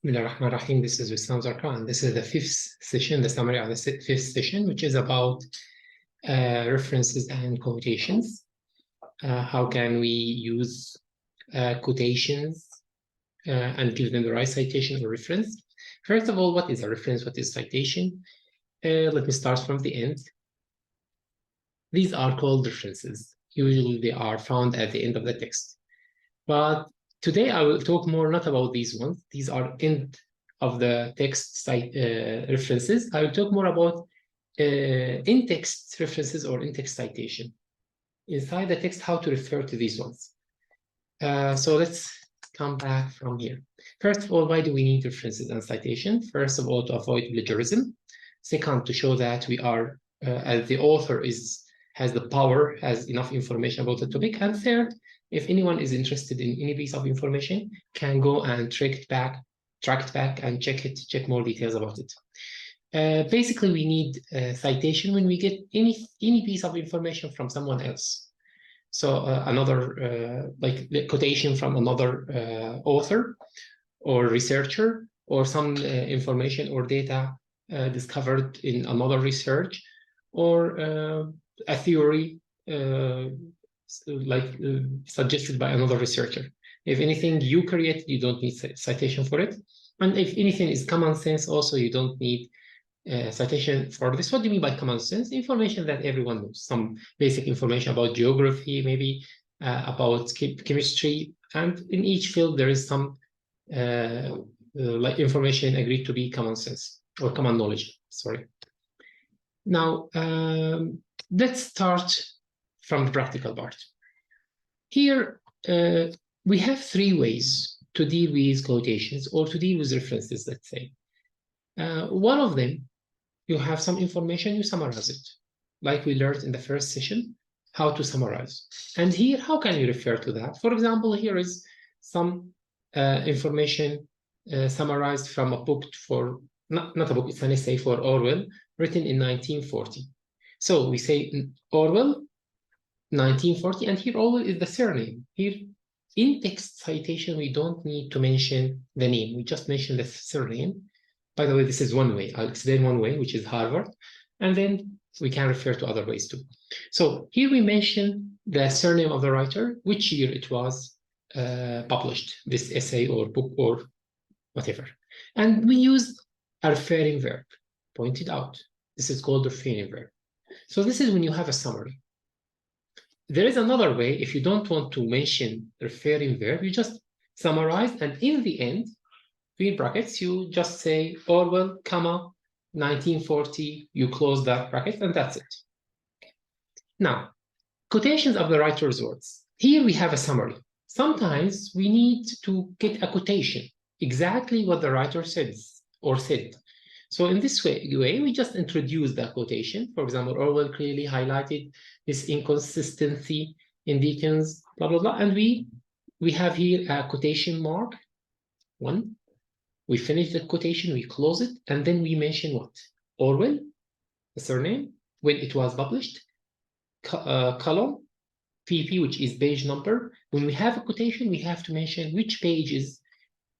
Bismillahirrahmanirrahim. This is Wissam Zarqa, and this is the fifth session, the summary of the fifth session, which is about references and quotations. How can we use quotations and give them the right citation or reference? First of all, what is a reference? What is citation? Let me start from the end. These are called references. Usually they are found at the end of the text. But today I will talk more not about these ones. These are end of the text references. I will talk more about in-text references or in-text citation. Inside the text, how to refer to these ones. So let's come back from here. First of all, why do we need references and citation? First of all, to avoid plagiarism. Second, to show that we are, as the author has the power, has enough information about the topic. And third, if anyone is interested in any piece of information, can go and track it back and check more details about it. Basically, we need citation when we get any piece of information from someone else. So another like the quotation from another author or researcher, or some information or data discovered in another research, or a theory suggested by another researcher. If anything you create, you don't need citation for it. And if anything is common sense, also you don't need citation for this. What do you mean by common sense? Information that everyone knows, some basic information about geography, maybe about chemistry, and in each field there is some like information agreed to be common sense or common knowledge. Sorry. Now let's start from the practical part. Here we have three ways to deal with quotations or to deal with references, let's say. One of them, you have some information, you summarize it. Like we learned in the first session, how to summarize. And here, how can you refer to that? For example, here is some information summarized from a book for, not a book, it's an essay for Orwell, written in 1940. So we say Orwell, 1940, and here Orwell is the surname. Here, in text citation, we don't need to mention the name. We just mention the surname. By the way, this is one way. I'll explain one way, which is Harvard, and then we can refer to other ways too. So here we mention the surname of the writer, which year it was published, this essay or book or whatever. And we use a referring verb, pointed out. This is called referring verb. So this is when you have a summary. There is another way. If you don't want to mention referring verb, you just summarize, and in the end, between brackets, you just say Orwell, comma, 1940, you close that bracket, and that's it. Now, quotations of the writer's words. Here we have a summary. Sometimes we need to get a quotation, exactly what the writer says or said. So in this way, we just introduce the quotation. For example, Orwell clearly highlighted this inconsistency in Dickens, blah, blah, blah. And we have here a quotation mark, one. We finish the quotation, we close it, and then we mention what? Orwell, the surname, when it was published, column, PP, which is page number. When we have a quotation, we have to mention which pages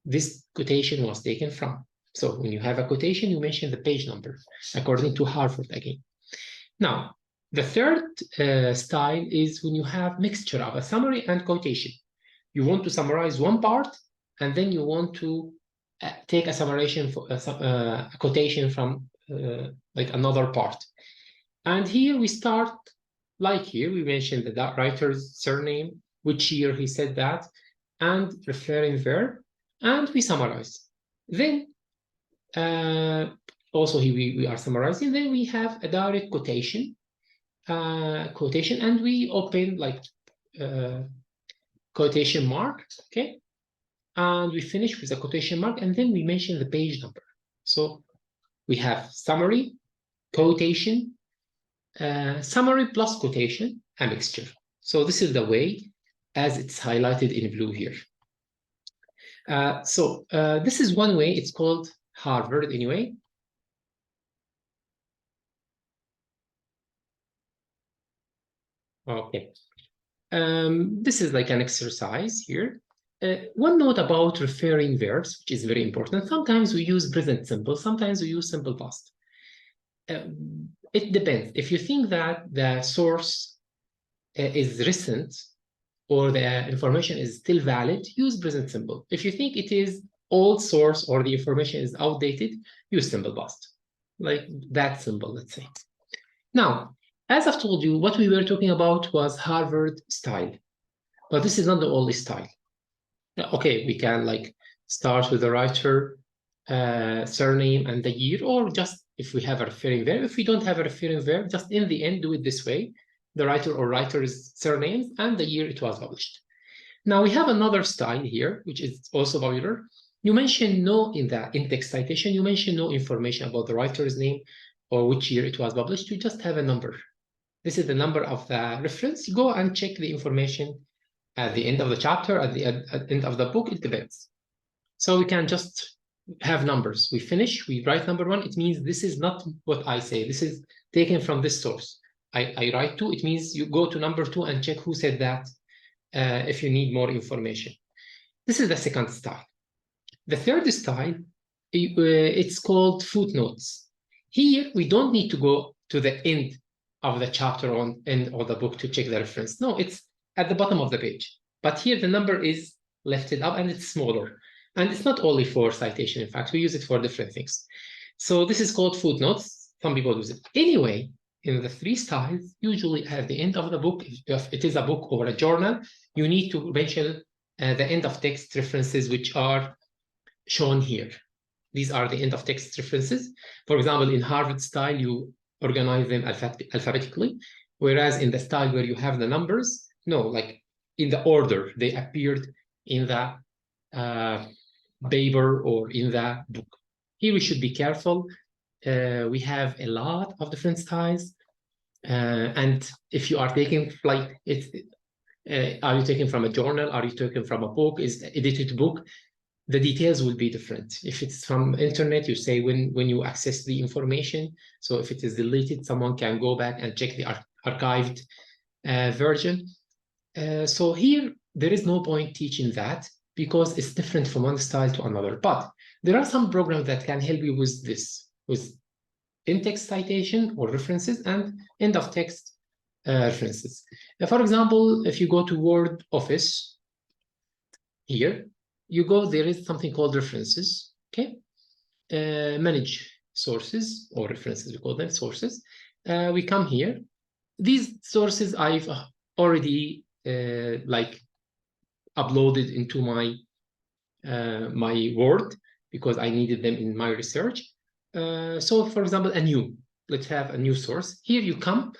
this quotation was taken from. So when you have a quotation, you mention the page number, according to Harvard again. Now, the third style is when you have mixture of a summary and quotation. You want to summarize one part, and then you want to take a summarization for a quotation from like another part. And here we start, like here, we mentioned the writer's surname, which year he said that, and referring verb, and we summarize. Then also here we are summarizing. Then we have a direct quotation, and we open like quotation mark, okay? And we finish with a quotation mark, and then we mention the page number. So we have summary, quotation, summary plus quotation, a mixture. So this is the way as it's highlighted in blue here. This is one way. It's called Harvard anyway. Okay. This is like an exercise here. One note about referring verbs, which is very important. Sometimes we use present simple, sometimes we use simple past. It depends. If you think that the source is recent or the information is still valid, use present simple. If you think it is old source or the information is outdated, use simple past. Like that simple, let's say. Now, as I've told you, what we were talking about was Harvard style. But this is not the only style. Okay, we can like start with the writer surname and the year, or just if we have a referring verb. If we don't have a referring verb, just in the end do it this way: the writer or writer's surnames and the year it was published. Now we have another style here, which is also popular. You mention no in the in-text citation. You mention no information about the writer's name or which year it was published. You just have a number. This is the number of the reference. Go and check the information at the end of the chapter, at the end of the book. It depends. So we can just have numbers. We finish, we write number 1. It means this is not what I say. This is taken from this source. I write 2. It means you go to number 2 and check who said that if you need more information. This is the second style. The third style, it's called footnotes. Here, we don't need to go to the end of the chapter or end of the book to check the reference. No, it's at the bottom of the page. But here the number is lifted up and it's smaller. And it's not only for citation. In fact, we use it for different things. So this is called footnotes. Some people use it. Anyway, in the 3 styles, usually at the end of the book, if it is a book or a journal, you need to mention the end of text references, which are shown here. These are the end of text references. For example, in Harvard style, you organize them alphabetically, whereas in the style where you have the numbers, no, like in the order they appeared in the paper or in the book. Here we should be careful. We have a lot of different styles, and if you are taking like are you taking from a journal? Are you taking from a book? Is it edited book? The details will be different. If it's from internet, you say when you access the information. So if it is deleted, someone can go back and check the archived version. So here, there is no point teaching that because it's different from one style to another. But there are some programs that can help you with this, with in-text citation or references and end-of-text references. For example, if you go to Word Office, here, you go, there is something called references, okay? Manage sources or references, we call them sources. We come here. These sources I've already like uploaded into my my Word because I needed them in my research. So for example, let's have a new source. Here you come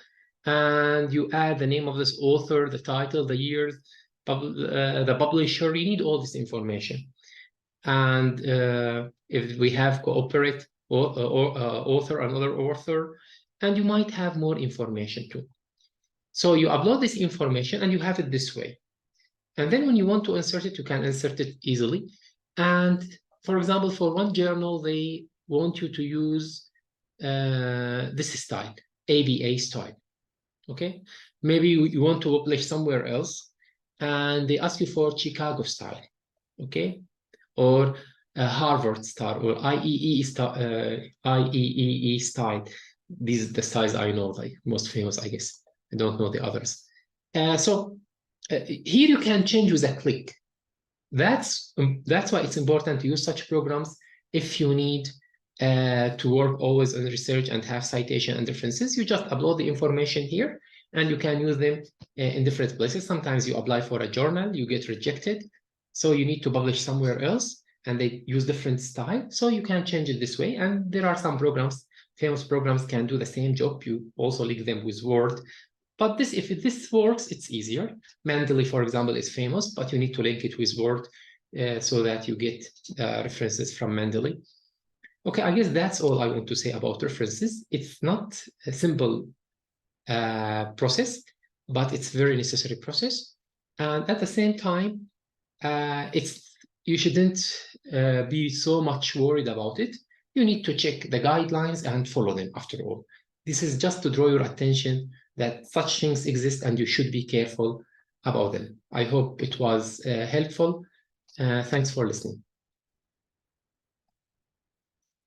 and you add the name of this author, the title, the year, the publisher. You need all this information. And if we have cooperate author, another author, and you might have more information too. So you upload this information and you have it this way. And then when you want to insert it, you can insert it easily. And for example, for one journal, they want you to use this style, ABA style, okay? Maybe you want to publish somewhere else and they ask you for Chicago style, okay? Or Harvard style or IEEE style. These are the styles I know, like most famous, I guess. I don't know the others. So here you can change with a click. That's why it's important to use such programs if you need to work always on research and have citation and references. You just upload the information here and you can use them in different places. Sometimes you apply for a journal, you get rejected. So you need to publish somewhere else and they use different style. So you can change it this way. And there are some programs, famous programs can do the same job. You also link them with Word. But if this works, it's easier. Mendeley, for example, is famous, but you need to link it with Word so that you get references from Mendeley. Okay, I guess that's all I want to say about references. It's not a simple process, but it's a very necessary process. And at the same time, you shouldn't be so much worried about it. You need to check the guidelines and follow them after all. This is just to draw your attention that such things exist and you should be careful about them. I hope it was helpful. Thanks for listening.